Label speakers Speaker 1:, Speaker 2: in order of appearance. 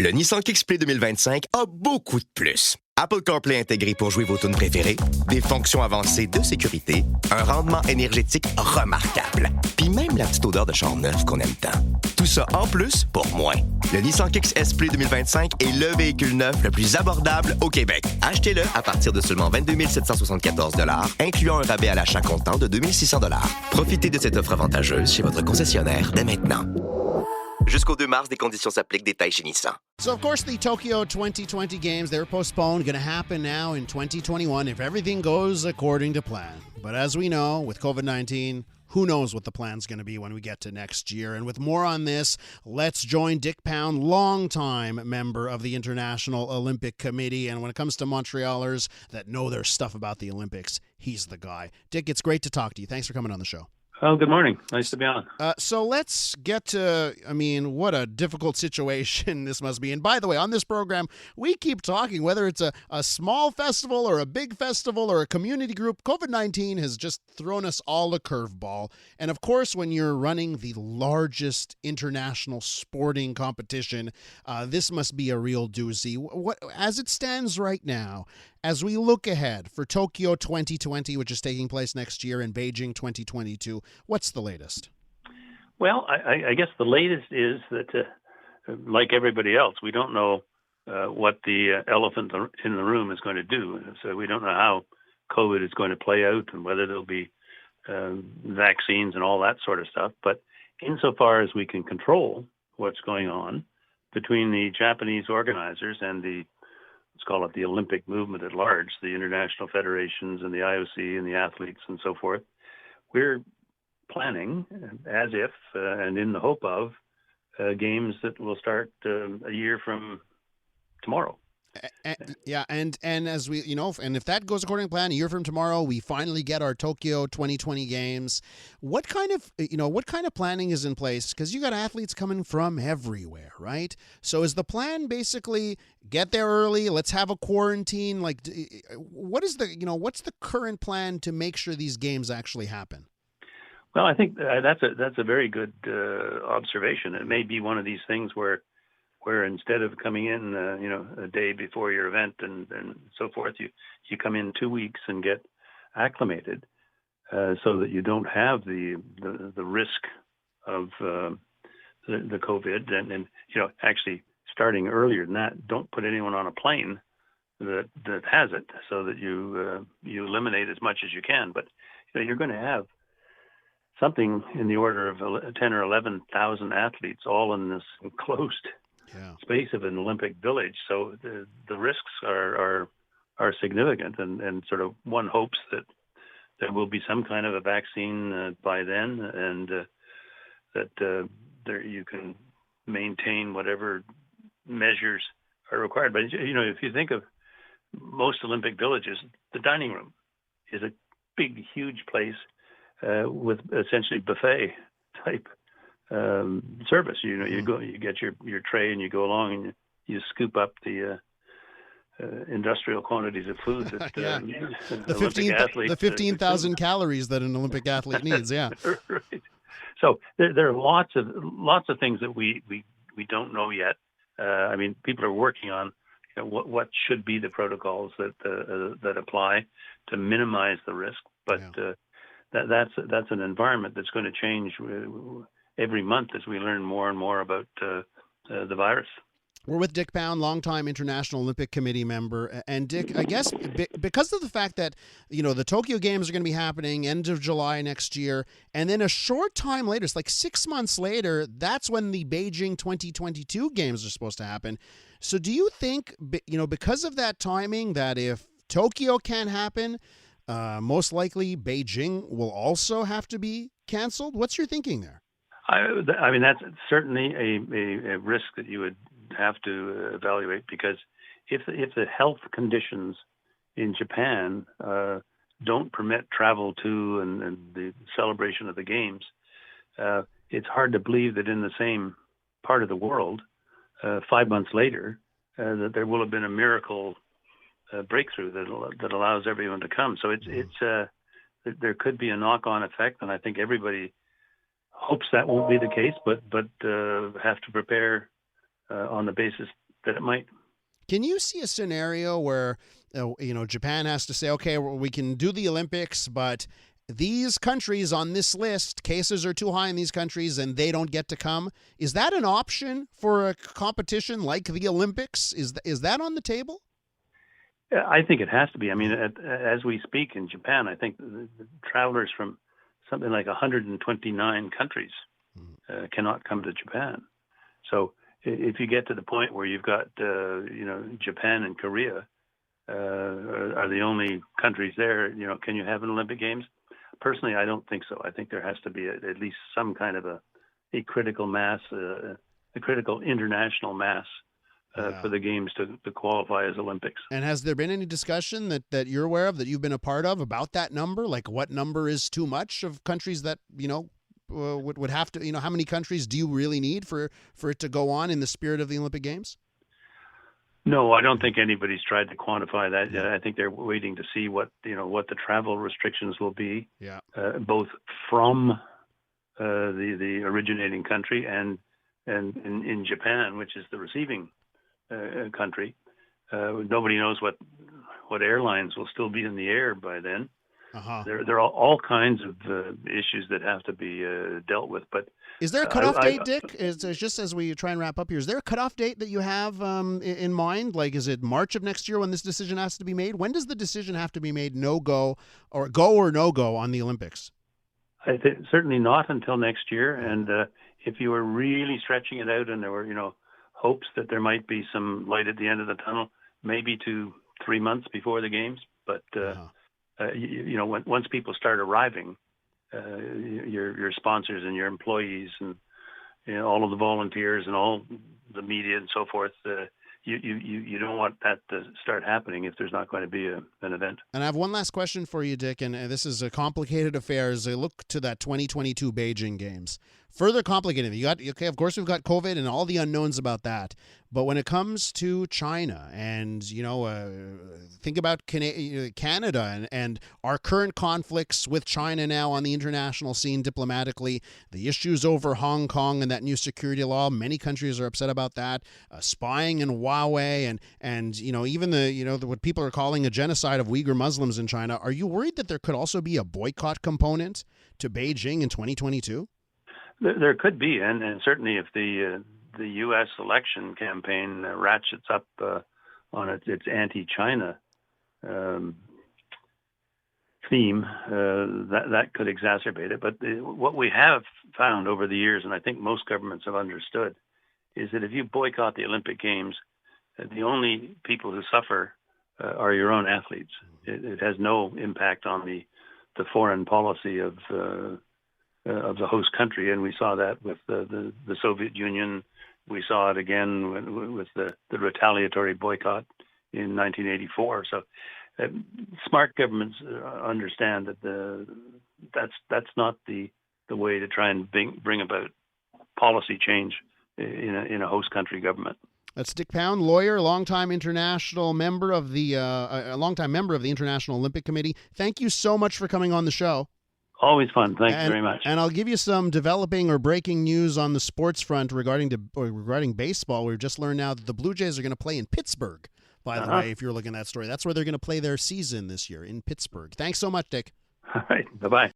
Speaker 1: Le Nissan Kick-Play 2025 a beaucoup de plus. Apple CarPlay intégré pour jouer vos tunes préférées, des fonctions avancées de sécurité, un rendement énergétique remarquable, puis même la petite odeur de char neuf qu'on aime tant. Tout ça en plus pour moins. Le Nissan Kick Play 2025 est le véhicule neuf le plus abordable au Québec. Achetez-le à partir de seulement 22 774 $, incluant un rabais à l'achat comptant de 2 600 $. Profitez de cette offre avantageuse chez votre concessionnaire dès maintenant. Jusqu'au 2 mars, des conditions s'appliquent. Détails chez Nissan.
Speaker 2: So, of course, the Tokyo 2020 games, they're postponed, going to happen now in 2021 if everything goes according to plan. But as we know, with COVID-19, who knows what the plan's going to be when we get to next year. And with more on this, let's join Dick Pound, longtime member of the International Olympic Committee. And when it comes to Montrealers that know their stuff about the Olympics, he's the guy. Dick, it's great to talk to you. Thanks for coming on the show.
Speaker 3: Oh, good morning. Nice to be on.
Speaker 2: So let's get to, what a difficult situation this must be. And by the way, on this program, we keep talking, whether it's a small festival or a big festival or a community group, COVID-19 has just thrown us all a curveball. And of course, when you're running the largest international sporting competition, this must be a real doozy. What, as it stands right now, as we look ahead for Tokyo 2020, which is taking place next year, and Beijing 2022, what's the latest?
Speaker 3: Well, I guess the latest is that, like everybody else, we don't know what the elephant in the room is going to do. So we don't know how COVID is going to play out and whether there'll be vaccines and all that sort of stuff. But insofar as we can control what's going on between the Japanese organizers and let's call it the Olympic movement at large, the international federations and the IOC and the athletes and so forth, we're planning as if and in the hope of games that will start a year from tomorrow.
Speaker 2: And as we, and if that goes according to plan, a year from tomorrow, we finally get our Tokyo 2020 games. What kind of planning is in place? Because you got athletes coming from everywhere, right? So is the plan basically get there early? Let's have a quarantine. Like, what's the current plan to make sure these games actually happen?
Speaker 3: Well, I think that's a very good observation. It may be one of these things where instead of coming in, a day before your event and so forth, you come in 2 weeks and get acclimated, so that you don't have the risk of the COVID, and actually starting earlier than that. Don't put anyone on a plane that has it, so that you eliminate as much as you can. But you're going to have something in the order of 10 or 11,000 athletes, all in this enclosed space of an Olympic village. So the risks are significant, and sort of one hopes that there will be some kind of a vaccine by then, and that there you can maintain whatever measures are required. But if you think of most Olympic villages, the dining room is a big, huge place with essentially buffet type service. You go, you get your tray, and you go along and you scoop up the industrial quantities of food that
Speaker 2: the 15,000 calories that an Olympic athlete needs. Yeah,
Speaker 3: right. So there are lots of things that we don't know yet. People are working on what should be the protocols that apply to minimize the risk, but that's an environment that's going to change every month as we learn more and more about the virus.
Speaker 2: We're with Dick Pound, longtime International Olympic Committee member. And Dick, I guess because of the fact that, the Tokyo Games are going to be happening end of July next year, and then a short time later, it's like 6 months later, that's when the Beijing 2022 Games are supposed to happen. So do you think, because of that timing, that if Tokyo can't happen, most likely Beijing will also have to be canceled? What's your thinking there?
Speaker 3: That's certainly a risk that you would have to evaluate, because if the health conditions in Japan don't permit travel to and the celebration of the games, it's hard to believe that in the same part of the world, 5 months later, that there will have been a miracle breakthrough that allows everyone to come. So there could be a knock-on effect, and I think everybody hopes that won't be the case, but have to prepare on the basis that it might.
Speaker 2: Can you see a scenario where, Japan has to say, okay, well, we can do the Olympics, but these countries on this list, cases are too high in these countries and they don't get to come? Is that an option for a competition like the Olympics? Is that on the table?
Speaker 3: Yeah, I think it has to be. I mean, as we speak in Japan, I think the travelers from something like 129 countries cannot come to Japan. So if you get to the point where you've got, Japan and Korea are the only countries there, can you have an Olympic Games? Personally, I don't think so. I think there has to be at least some kind of a critical mass, a critical international mass for the games to qualify as Olympics.
Speaker 2: And has there been any discussion that you're aware of, that you've been a part of, about that number? Like, what number is too much of countries that, would have to, how many countries do you really need for it to go on in the spirit of the Olympic Games?
Speaker 3: No, I don't think anybody's tried to quantify that yet. I think they're waiting to see what the travel restrictions will be, both from the originating country and in Japan, which is the receiving country. Nobody knows what airlines will still be in the air by then. There are all kinds of issues that have to be dealt with. But
Speaker 2: is there a cutoff date, Dick? Just as we try and wrap up here, is there a cutoff date that you have in mind? Like, is it March of next year when this decision has to be made? When does the decision have to be made, go or no go on the Olympics?
Speaker 3: I think certainly not until next year. And if you were really stretching it out and there were, hopes that there might be some light at the end of the tunnel, maybe 2-3 months before the games. But once people start arriving, your sponsors and your employees and all of the volunteers and all the media and so forth, you don't want that to start happening if there's not going to be an event.
Speaker 2: And I have one last question for you, Dick, and this is a complicated affair as I look to that 2022 Beijing Games. Further complicated. Of course, we've got COVID and all the unknowns about that. But when it comes to China and, think about Canada and our current conflicts with China now on the international scene diplomatically, the issues over Hong Kong and that new security law, many countries are upset about that, spying in Huawei and even what people are calling a genocide of Uyghur Muslims in China. Are you worried that there could also be a boycott component to Beijing in 2022?
Speaker 3: There could be, and certainly if the U.S. election campaign ratchets up on its anti-China theme, that could exacerbate it. But what we have found over the years, and I think most governments have understood, is that if you boycott the Olympic Games, the only people who suffer are your own athletes. It has no impact on the foreign policy of the host country, and we saw that with the Soviet Union. We saw it again with the retaliatory boycott in 1984. So smart governments understand that that's not the way to try and bring about policy change in a host country government.
Speaker 2: That's Dick Pound, lawyer, longtime member of the International Olympic Committee. Thank you so much for coming on the show.
Speaker 3: Always fun. Thanks very much.
Speaker 2: And I'll give you some developing or breaking news on the sports front regarding baseball. We've just learned now that the Blue Jays are going to play in Pittsburgh, by the way, if you're looking at that story. That's where they're going to play their season this year, in Pittsburgh. Thanks so much, Dick.
Speaker 3: All right. Bye-bye.